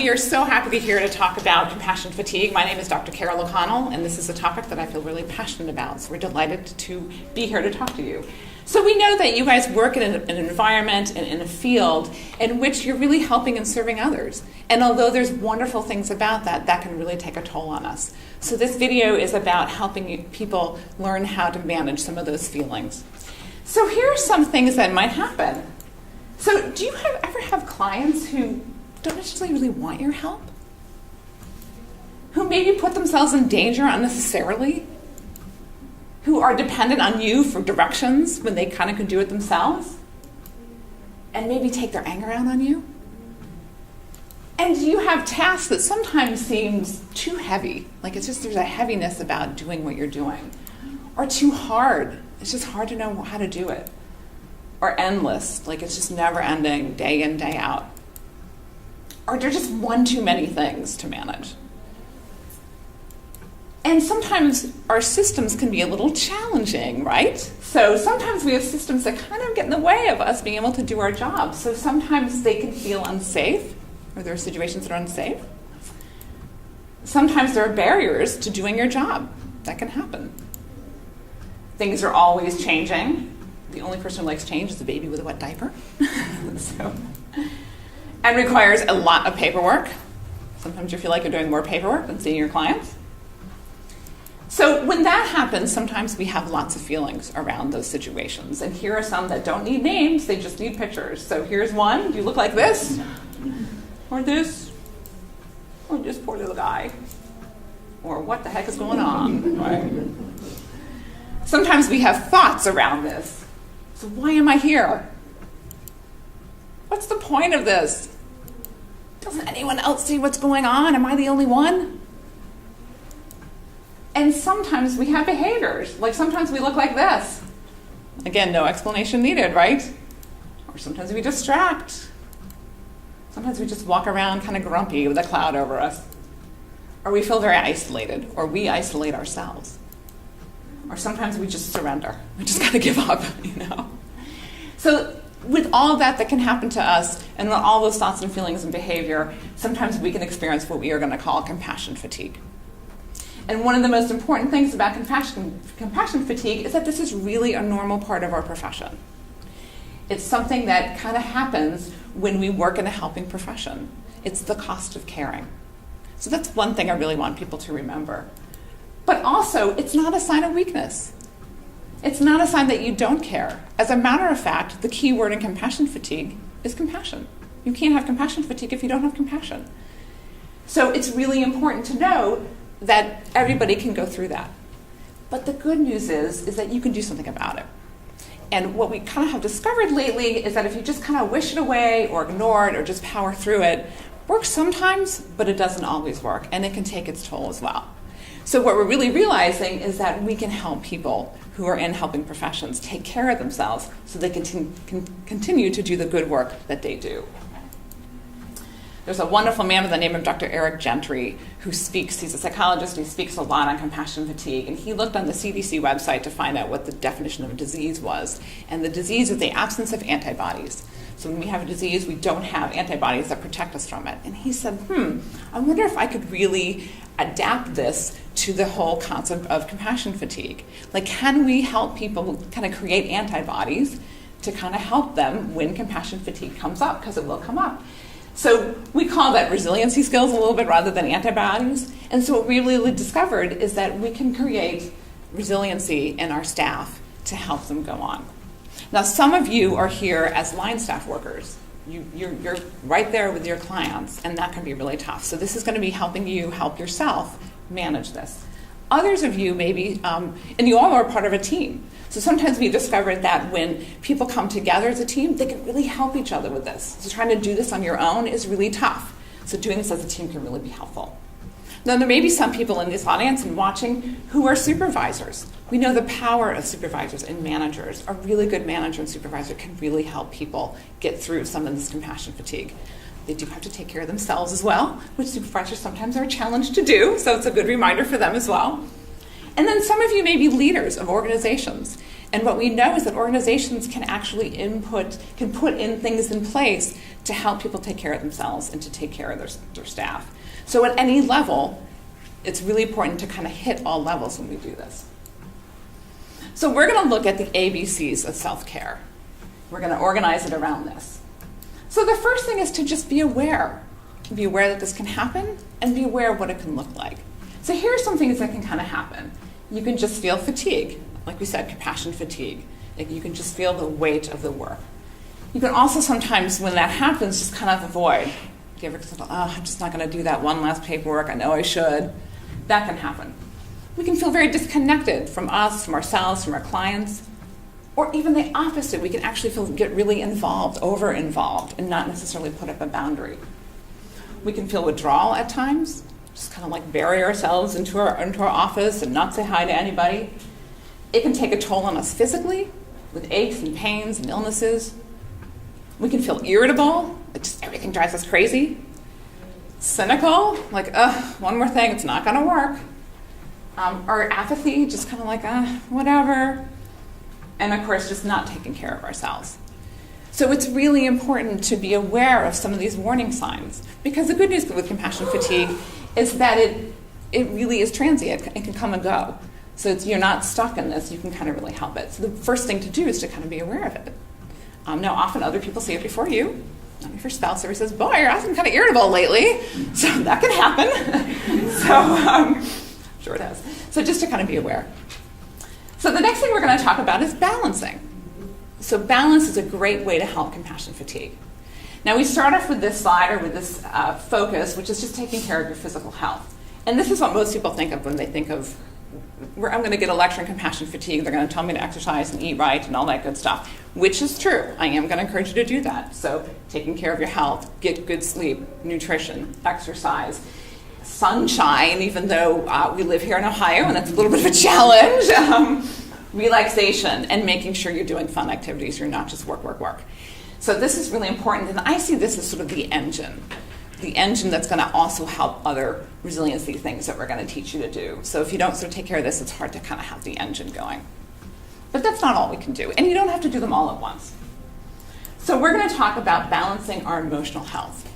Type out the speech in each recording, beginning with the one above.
We are so happy to be here to talk about compassion fatigue. My name is Dr. Carol O'Connell, and this is a topic that I feel really passionate about, so we're delighted to be here to talk to you. So we know that you guys work in an environment and in a field in which you're really helping and serving others. And although there's wonderful things about that, that can really take a toll on us. So this video is about helping people learn how to manage some of those feelings. So here are some things that might happen. So do you ever have clients who don't necessarily really want your help? Who maybe put themselves in danger unnecessarily? Who are dependent on you for directions when they kind of can do it themselves? And maybe take their anger out on you? And you have tasks that sometimes seems too heavy, like it's just there's a heaviness about doing what you're doing, or too hard. It's just hard to know how to do it. Or endless, like it's just never ending, day in, day out. Or there's just one too many things to manage. And sometimes our systems can be a little challenging, right? So sometimes we have systems that kind of get in the way of us being able to do our job. So sometimes they can feel unsafe, or there are situations that are unsafe. Sometimes there are barriers to doing your job. That can happen. Things are always changing. The only person who likes change is a baby with a wet diaper. And requires a lot of paperwork. Sometimes you feel like you're doing more paperwork than seeing your clients. So when that happens, sometimes we have lots of feelings around those situations. And here are some that don't need names, they just need pictures. So here's one. Do you look like this? Or this? Or this poor little guy? Or what the heck is going on? Right? Sometimes we have thoughts around this. So why am I here? What's the point of this? Doesn't anyone else see what's going on? Am I the only one? And sometimes we have behaviors. Like sometimes we look like this. Again, no explanation needed, right? Or sometimes we distract. Sometimes we just walk around kind of grumpy with a cloud over us. Or we feel very isolated, or we isolate ourselves. Or sometimes we just surrender. We just gotta give up, you know? So with all that can happen to us, and all those thoughts and feelings and behavior, sometimes we can experience what we are going to call compassion fatigue. And one of the most important things about compassion fatigue is that this is really a normal part of our profession. It's something that kind of happens when we work in a helping profession. It's the cost of caring. So that's one thing I really want people to remember. But also, it's not a sign of weakness. It's not a sign that you don't care. As a matter of fact, the key word in compassion fatigue is compassion. You can't have compassion fatigue if you don't have compassion. So it's really important to know that everybody can go through that. But the good news is that you can do something about it. And what we kind of have discovered lately is that if you just kind of wish it away or ignore it or just power through it, works sometimes, but it doesn't always work, and it can take its toll as well. So what we're really realizing is that we can help people who are in helping professions take care of themselves so they can continue to do the good work that they do. There's a wonderful man by the name of Dr. Eric Gentry who speaks. He's a psychologist, and he speaks a lot on compassion fatigue. And he looked on the CDC website to find out what the definition of a disease was. And the disease is the absence of antibodies. So when we have a disease, we don't have antibodies that protect us from it. And he said, I wonder if I could really adapt this to the whole concept of compassion fatigue. Like, can we help people kind of create antibodies to kind of help them when compassion fatigue comes up, because it will come up. So we call that resiliency skills a little bit rather than antibodies. And so what we really discovered is that we can create resiliency in our staff to help them go on. Now, some of you are here as line staff workers. You're right there with your clients, and that can be really tough. So this is going to be helping you help yourself manage this. Others of you maybe, and you all are part of a team. So sometimes we discovered that when people come together as a team, they can really help each other with this. So trying to do this on your own is really tough. So doing this as a team can really be helpful. Now, there may be some people in this audience and watching who are supervisors. We know the power of supervisors and managers. A really good manager and supervisor can really help people get through some of this compassion fatigue. They do have to take care of themselves as well, which supervisors sometimes are challenged to do, so it's a good reminder for them as well. And then some of you may be leaders of organizations, And what we know is that organizations can actually can put in things in place to help people take care of themselves and to take care of their staff. So at any level, it's really important to kind of hit all levels when we do this. So we're going to look at the ABCs of self-care. We're going to organize it around this. So the first thing is to just be aware. Be aware that this can happen and be aware of what it can look like. So here are some things that can kind of happen. You can just feel fatigue. Like we said, compassion fatigue. Like you can just feel the weight of the work. You can also sometimes, when that happens, just kind of avoid. You ever think, I'm just not going to do that one last paperwork. I know I should. That can happen. We can feel very disconnected from us, from ourselves, from our clients. Or even the opposite. We can actually get really involved, over-involved, and not necessarily put up a boundary. We can feel withdrawal at times, just kind of like bury ourselves into our office and not say hi to anybody. It can take a toll on us physically, with aches and pains and illnesses. We can feel irritable, like just everything drives us crazy. Cynical, like, one more thing, it's not going to work. Or apathy, just kind of like, whatever. And of course, just not taking care of ourselves. So it's really important to be aware of some of these warning signs, because the good news with compassion fatigue is that it really is transient. It can come and go. So you're not stuck in this. You can kind of really help it. So the first thing to do is to kind of be aware of it. Now, often other people see it before you. If your spouse ever says, boy, you're acting kind of irritable lately. So that can happen. Sure it has. So just to kind of be aware. So the next thing we're going to talk about is balancing. So balance is a great way to help compassion fatigue. Now we start off with this slide, or with this focus, which is just taking care of your physical health. And this is what most people think of when they think of, I'm going to get a lecture on compassion fatigue. They're going to tell me to exercise and eat right and all that good stuff, which is true. I am going to encourage you to do that. So taking care of your health, get good sleep, nutrition, exercise, sunshine, even though we live here in Ohio and that's a little bit of a challenge, relaxation, and making sure you're doing fun activities. You're not just work, work, work. So this is really important, and I see this as sort of the engine that's going to also help other resiliency things that we're going to teach you to do. So if you don't sort of take care of this, it's hard to kind of have the engine going. But that's not all we can do, and you don't have to do them all at once. So we're going to talk about balancing our emotional health.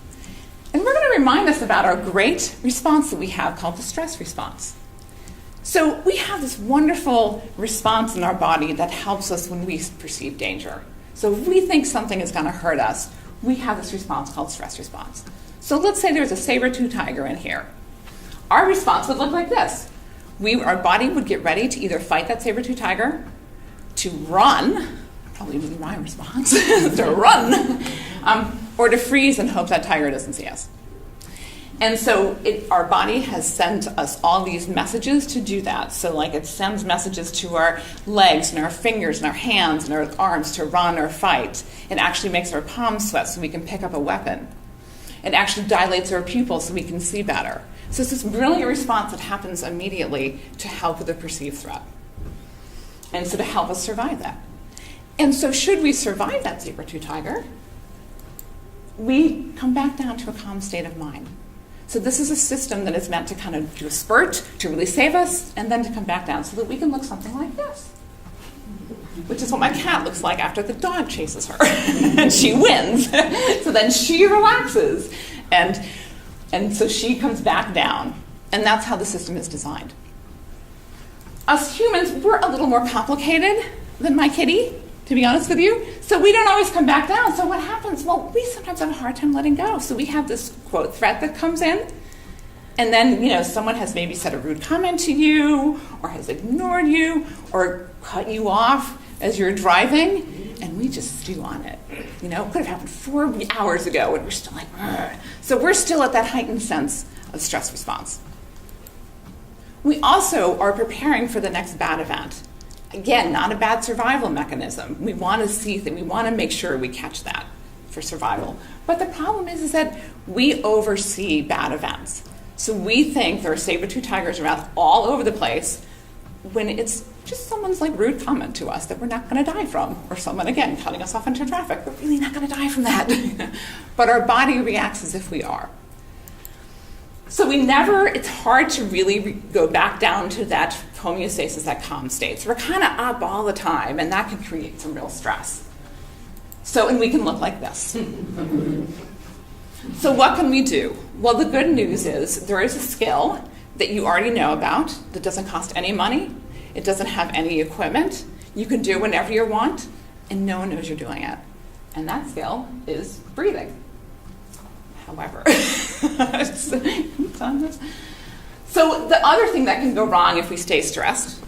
And we're going to remind us about our great response that we have called the stress response. So we have this wonderful response in our body that helps us when we perceive danger. So if we think something is going to hurt us, we have this response called stress response. So let's say there's a saber-tooth tiger in here. Our response would look like this. Our body would get ready to either fight that saber-tooth tiger, to run, probably really my response, to run, or to freeze and hope that tiger doesn't see us. And so our body has sent us all these messages to do that. So like it sends messages to our legs and our fingers and our hands and our arms to run or fight. It actually makes our palms sweat so we can pick up a weapon. It actually dilates our pupils so we can see better. So it's this brilliant response that happens immediately to help with a perceived threat. And so to help us survive that. And so should we survive that saber-tooth tiger, we come back down to a calm state of mind. So this is a system that is meant to kind of do a spurt, to really save us, and then to come back down so that we can look something like this, which is what my cat looks like after the dog chases her, and she wins. So then she relaxes, and so she comes back down, and that's how the system is designed. Us humans, we're a little more complicated than my kitty, to be honest with you. So we don't always come back down. So what happens? Well, we sometimes have a hard time letting go. So we have this, quote, threat that comes in. And then, someone has maybe said a rude comment to you, or has ignored you, or cut you off as you're driving, and we just stew on it. It could have happened 4 hours ago, and we're still like, Argh. So we're still at that heightened sense of stress response. We also are preparing for the next bad event. Again, not a bad survival mechanism. We want to see things. We want to make sure we catch that for survival. But the problem is that we oversee bad events. So we think there are saber-tooth tigers around all over the place when it's just someone's rude comment to us that we're not going to die from, or someone, again, cutting us off into traffic. We're really not going to die from that. But our body reacts as if we are. So it's hard to really go back down to that homeostasis, that calm state. So we're kind of up all the time, and that can create some real stress. So, and we can look like this. So what can we do? Well, the good news is there is a skill that you already know about that doesn't cost any money. It doesn't have any equipment. You can do it whenever you want, and no one knows you're doing it. And that skill is breathing. However, so the other thing that can go wrong if we stay stressed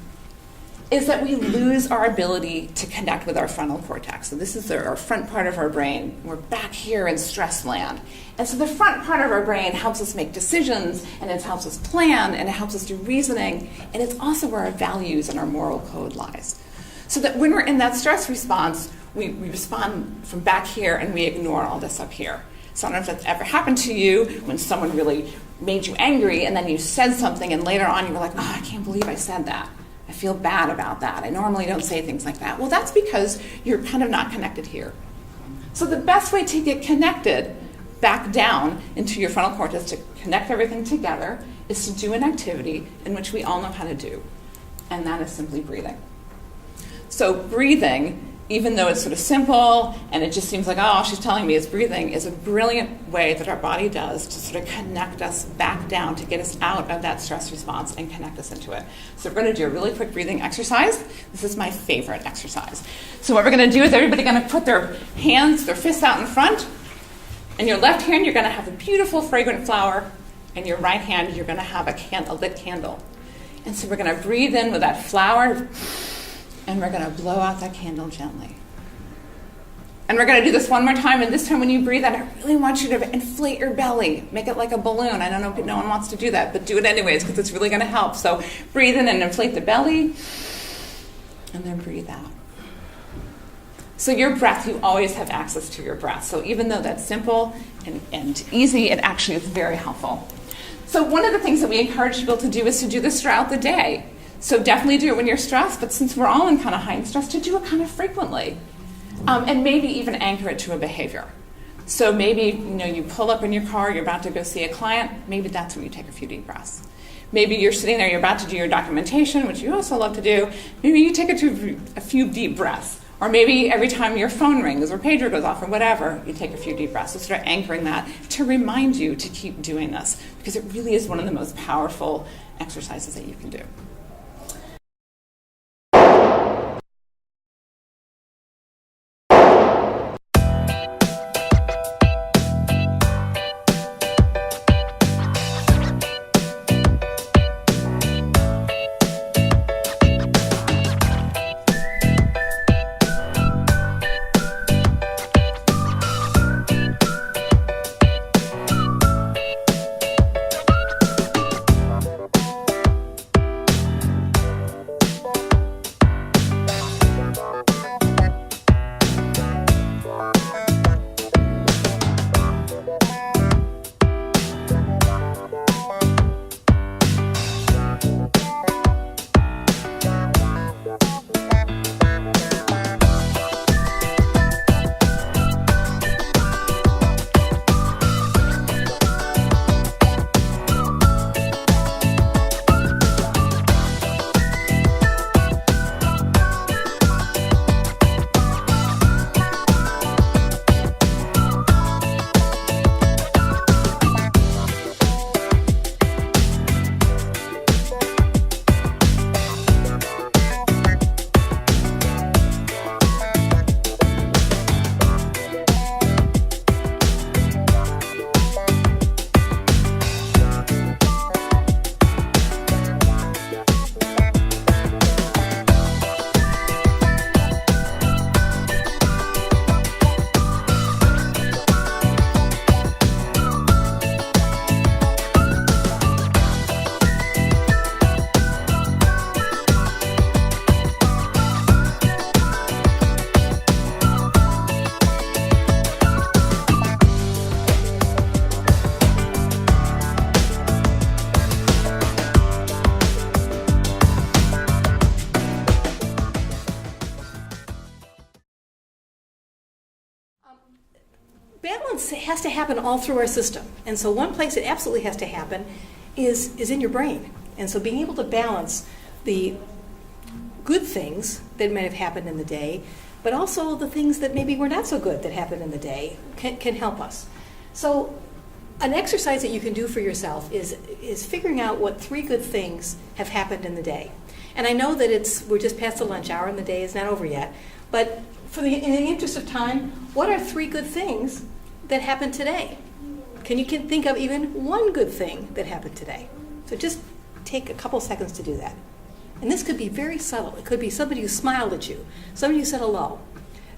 is that we lose our ability to connect with our frontal cortex. So this is our front part of our brain. We're back here in stress land. And so the front part of our brain helps us make decisions, and it helps us plan, and it helps us do reasoning, and it's also where our values and our moral code lies. So that when we're in that stress response, we respond from back here, and we ignore all this up here. So I don't know if that's ever happened to you when someone really made you angry, and then you said something, and later on you were like, oh, I can't believe I said that. I feel bad about that. I normally don't say things like that. Well, that's because you're kind of not connected here. So the best way to get connected back down into your frontal cortex, to connect everything together, is to do an activity in which we all know how to do, and that is simply breathing. So breathing, even though it's sort of simple and it just seems like, oh, she's telling me it's breathing, is a brilliant way that our body does to sort of connect us back down, to get us out of that stress response and connect us into it. So we're going to do a really quick breathing exercise. This is my favorite exercise. So what we're going to do is everybody going to put their hands, their fists out in front. In your left hand, you're going to have a beautiful fragrant flower. In your right hand, you're going to have a lit candle. And so we're going to breathe in with that flower, and we're going to blow out that candle gently. And we're going to do this one more time, and this time when you breathe out, I really want you to inflate your belly. Make it like a balloon. I don't know if no one wants to do that, but do it anyways because it's really going to help. So breathe in and inflate the belly, and then breathe out. So your breath, you always have access to your breath. So even though that's simple and easy, it actually is very helpful. So one of the things that we encourage people to do is to do this throughout the day. So definitely do it when you're stressed, but since we're all in kind of heightened stress, to do it kind of frequently. And maybe even anchor it to a behavior. So maybe you pull up in your car, you're about to go see a client, maybe that's when you take a few deep breaths. Maybe you're sitting there, you're about to do your documentation, which you also love to do. Maybe you take a few deep breaths. Or maybe every time your phone rings or pager goes off or whatever, you take a few deep breaths. So start anchoring that to remind you to keep doing this, because it really is one of the most powerful exercises that you can do. Balance has to happen all through our system. And so one place it absolutely has to happen is in your brain. And so being able to balance the good things that might have happened in the day, but also the things that maybe were not so good that happened in the day can help us. So an exercise that you can do for yourself is figuring out what 3 good things have happened in the day. And I know that we're just past the lunch hour and the day is not over yet, but in the interest of time, what are 3 good things that happened today? Can you think of even 1 good thing that happened today? So just take a couple seconds to do that. And this could be very subtle. It could be somebody who smiled at you, somebody who said hello,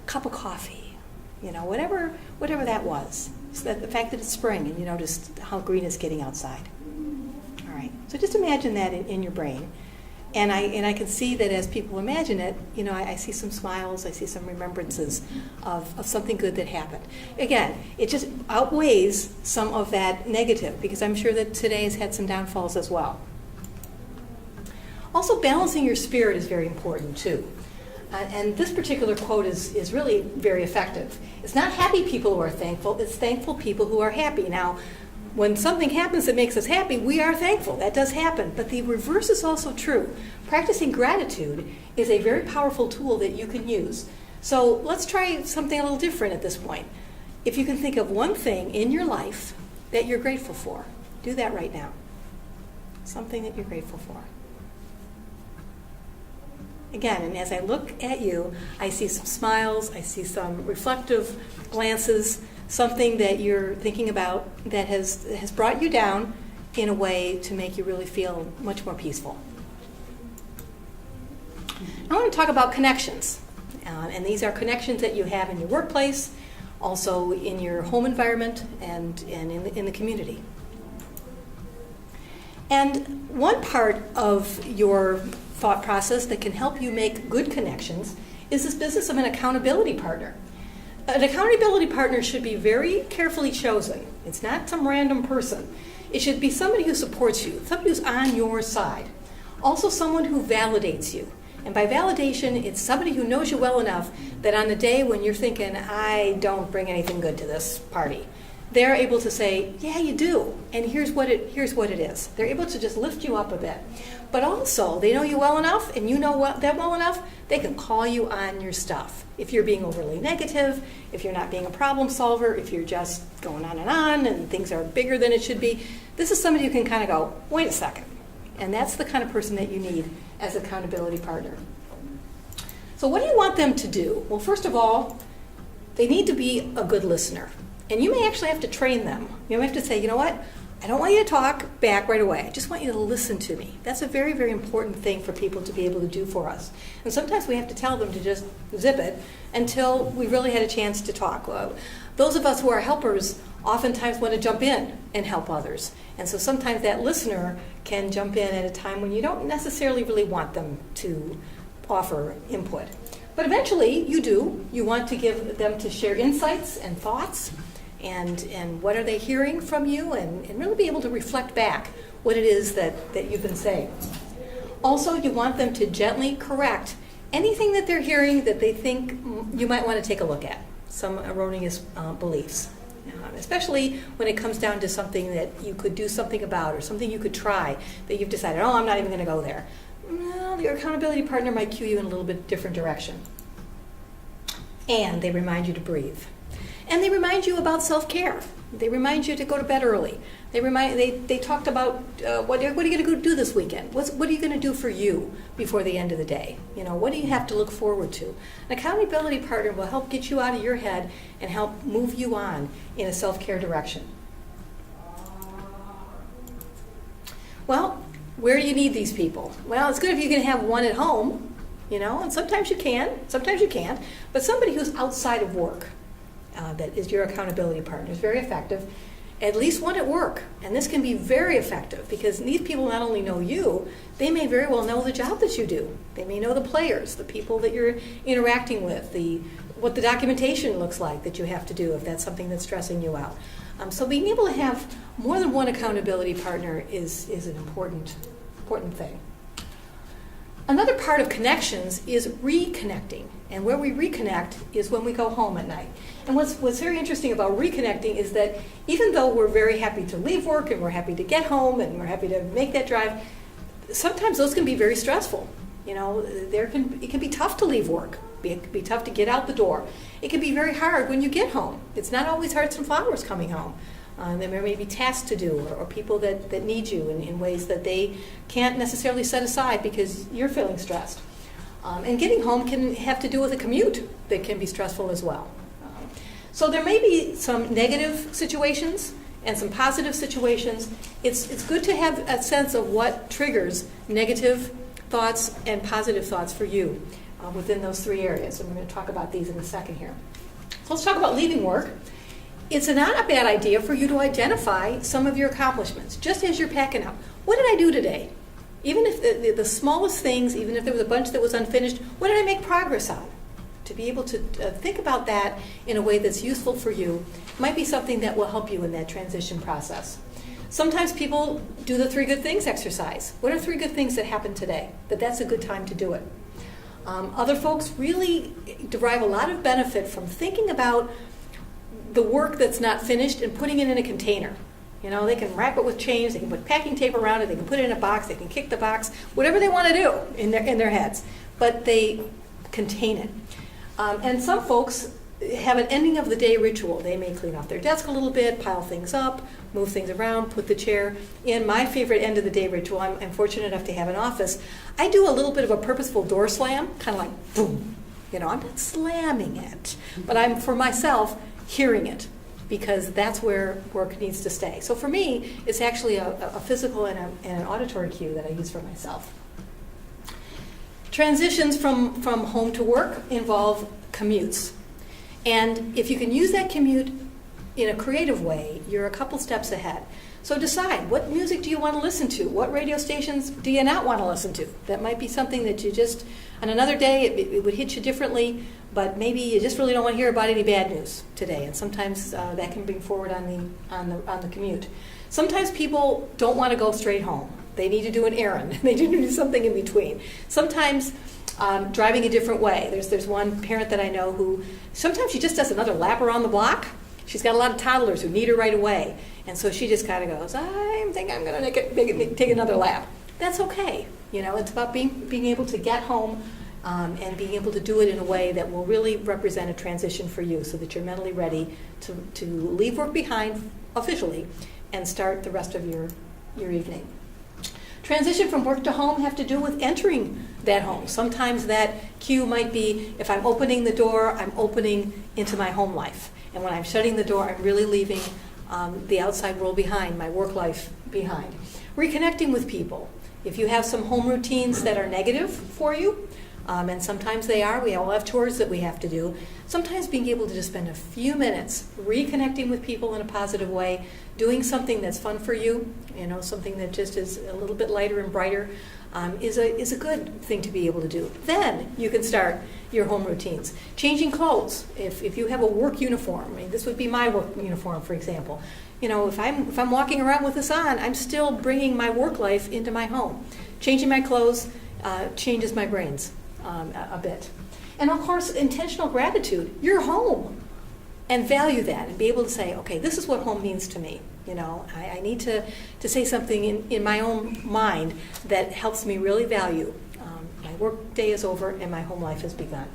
a cup of coffee, whatever that was. So the fact that it's spring and you noticed how green it's getting outside. All right. So just imagine that in your brain. And I can see that as people imagine it, I see some smiles, I see some remembrances of something good that happened. Again, it just outweighs some of that negative, because I'm sure that today has had some downfalls as well. Also, balancing your spirit is very important too. And this particular quote is really very effective. It's not happy people who are thankful, it's thankful people who are happy. Now, when something happens that makes us happy, we are thankful. That does happen. But the reverse is also true. Practicing gratitude is a very powerful tool that you can use. So let's try something a little different at this point. If you can think of 1 thing in your life that you're grateful for, do that right now. Something that you're grateful for. Again, and as I look at you, I see some smiles, I see some reflective glances, something that you're thinking about that has brought you down in a way to make you really feel much more peaceful. I want to talk about connections. And these are connections that you have in your workplace, also in your home environment, and in the community. And one part of your thought process that can help you make good connections is this business of an accountability partner. An accountability partner should be very carefully chosen. It's not some random person. It should be somebody who supports you, somebody who's on your side. Also someone who validates you. And by validation, it's somebody who knows you well enough that on the day when you're thinking, I don't bring anything good to this party, they're able to say, yeah, you do, and here's what it is. They're able to just lift you up a bit. But also, they know you well enough, and you know them well enough, they can call you on your stuff. If you're being overly negative, if you're not being a problem solver, if you're just going on and things are bigger than it should be, this is somebody who can kind of go, wait a second. And that's the kind of person that you need as an accountability partner. So what do you want them to do? Well, first of all, they need to be a good listener. And you may actually have to train them. You may have to say, you know what? I don't want you to talk back right away. I just want you to listen to me. That's a very, very important thing for people to be able to do for us. And sometimes we have to tell them to just zip it until we really had a chance to talk. Those of us who are helpers oftentimes want to jump in and help others. And so sometimes that listener can jump in at a time when you don't necessarily really want them to offer input. But eventually you do. You want to give them to share insights and thoughts. And what are they hearing from you, and really be able to reflect back what it is that you've been saying. Also, you want them to gently correct anything that they're hearing that they think you might want to take a look at, some erroneous beliefs, especially when it comes down to something that you could do something about or something you could try that you've decided, I'm not even going to go there. Well, your accountability partner might cue you in a little bit different direction. And they remind you to breathe. And they remind you about self-care. They remind you to go to bed early. They talked about what are you going to go do this weekend? What are you going to do for you before the end of the day? What do you have to look forward to? An accountability partner will help get you out of your head and help move you on in a self-care direction. Well, where do you need these people? Well, it's good if you can have one at home, and sometimes you can, sometimes you can't, but somebody who's outside of work. That is your accountability partner. Is very effective. At least one at work. And this can be very effective because these people not only know you, they may very well know the job that you do. They may know the players, the people that you're interacting with, what the documentation looks like that you have to do if that's something that's stressing you out. So being able to have more than one accountability partner is an important thing. Another part of connections is reconnecting. And where we reconnect is when we go home at night. And what's very interesting about reconnecting is that even though we're very happy to leave work and we're happy to get home and we're happy to make that drive, sometimes those can be very stressful. You know, it can be tough to leave work. It can be tough to get out the door. It can be very hard when you get home. It's not always hearts and flowers coming home. There may be tasks to do or people that need you in ways that they can't necessarily set aside because you're feeling stressed. And getting home can have to do with a commute that can be stressful as well. So there may be some negative situations and some positive situations. It's good to have a sense of what triggers negative thoughts and positive thoughts for you within those three areas. And we're going to talk about these in a second here. So let's talk about leaving work. It's not a bad idea for you to identify some of your accomplishments, just as you're packing up. What did I do today? Even if the smallest things, even if there was a bunch that was unfinished, what did I make progress on? To be able to think about that in a way that's useful for you might be something that will help you in that transition process. Sometimes people do the 3 good things exercise. What are 3 good things that happened today? That's a good time to do it. Other folks really derive a lot of benefit from thinking about the work that's not finished and putting it in a container. You know, they can wrap it with chains, they can put packing tape around it, they can put it in a box, they can kick the box, whatever they want to do in their heads, but they contain it. And some folks have an ending of the day ritual. They may clean off their desk a little bit, pile things up, move things around, put the chair in. My favorite end of the day ritual, I'm fortunate enough to have an office, I do a little bit of a purposeful door slam, kind of like boom. You know, I'm not slamming it, but I'm, for myself, hearing it, because that's where work needs to stay. So for me, it's actually a physical and an auditory cue that I use for myself. Transitions from home to work involve commutes. And if you can use that commute in a creative way, you're a couple steps ahead. So decide, what music do you want to listen to? What radio stations do you not want to listen to? That might be something that you just, on another day, it would hit you differently, but maybe you just really don't want to hear about any bad news today. And sometimes that can bring forward on the commute. Sometimes people don't want to go straight home. They need to do an errand. They need to do something in between. Sometimes driving a different way. There's one parent that I know who sometimes she just does another lap around the block. She's got a lot of toddlers who need her right away. And so she just kind of goes, I think I'm going to take another lap. That's okay. You know, it's about being able to get home and being able to do it in a way that will really represent a transition for you so that you're mentally ready to leave work behind officially and start the rest of your evening. Transition from work to home have to do with entering that home. Sometimes that cue might be, if I'm opening the door, I'm opening into my home life. And when I'm shutting the door, I'm really leaving the outside world behind, my work life behind. Reconnecting with people. If you have some home routines that are negative for you, and sometimes they are, we all have chores that we have to do, sometimes being able to just spend a few minutes reconnecting with people in a positive way, doing something that's fun for you, you know, something that just is a little bit lighter and brighter, is a good thing to be able to do. Then you can start your home routines. Changing clothes. If you have a work uniform, I mean, this would be my work uniform, for example. You know, if I'm walking around with this on, I'm still bringing my work life into my home. Changing my clothes changes my brains a bit. And of course, intentional gratitude. You're home. And value that and be able to say, okay, this is what home means to me. You know, I need to say something in my own mind that helps me really value. My work day is over and my home life has begun.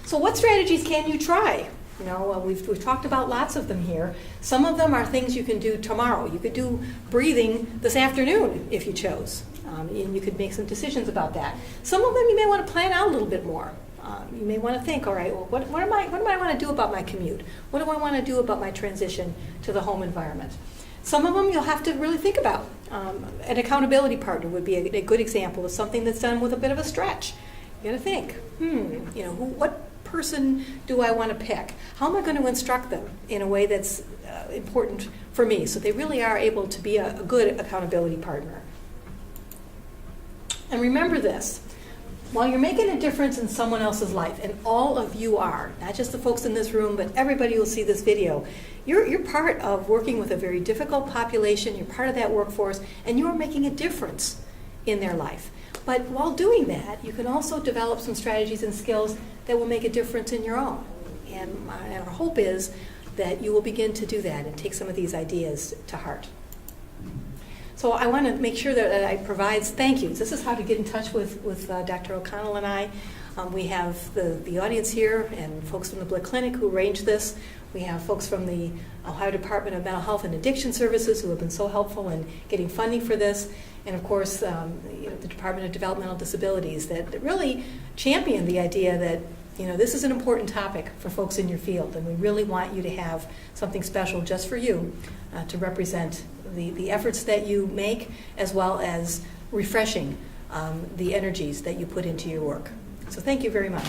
So what strategies can you try? You know, we've talked about lots of them here. Some of them are things you can do tomorrow. You could do breathing this afternoon if you chose. And you could make some decisions about that. Some of them you may want to plan out a little bit more. You may want to think, all right, well, what do I want to do about my commute? What do I want to do about my transition to the home environment? Some of them you'll have to really think about. An accountability partner would be a good example of something that's done with a bit of a stretch. You got to think, you know, what person do I want to pick? How am I going to instruct them in a way that's important for me so they really are able to be a good accountability partner? And remember this. While you're making a difference in someone else's life, and all of you are, not just the folks in this room, but everybody who will see this video, you're part of working with a very difficult population, you're part of that workforce, and you are making a difference in their life. But while doing that, you can also develop some strategies and skills that will make a difference in your own. And our hope is that you will begin to do that and take some of these ideas to heart. So I want to make sure that I provide thank yous. This is how to get in touch with Dr. O'Connell and I. We have the audience here and folks from the Blick Clinic who arranged this. We have folks from the Ohio Department of Mental Health and Addiction Services who have been so helpful in getting funding for this. And of course, the Department of Developmental Disabilities that really championed the idea that this is an important topic for folks in your field, and we really want you to have something special just for you to represent the efforts that you make, as well as refreshing the energies that you put into your work. So thank you very much.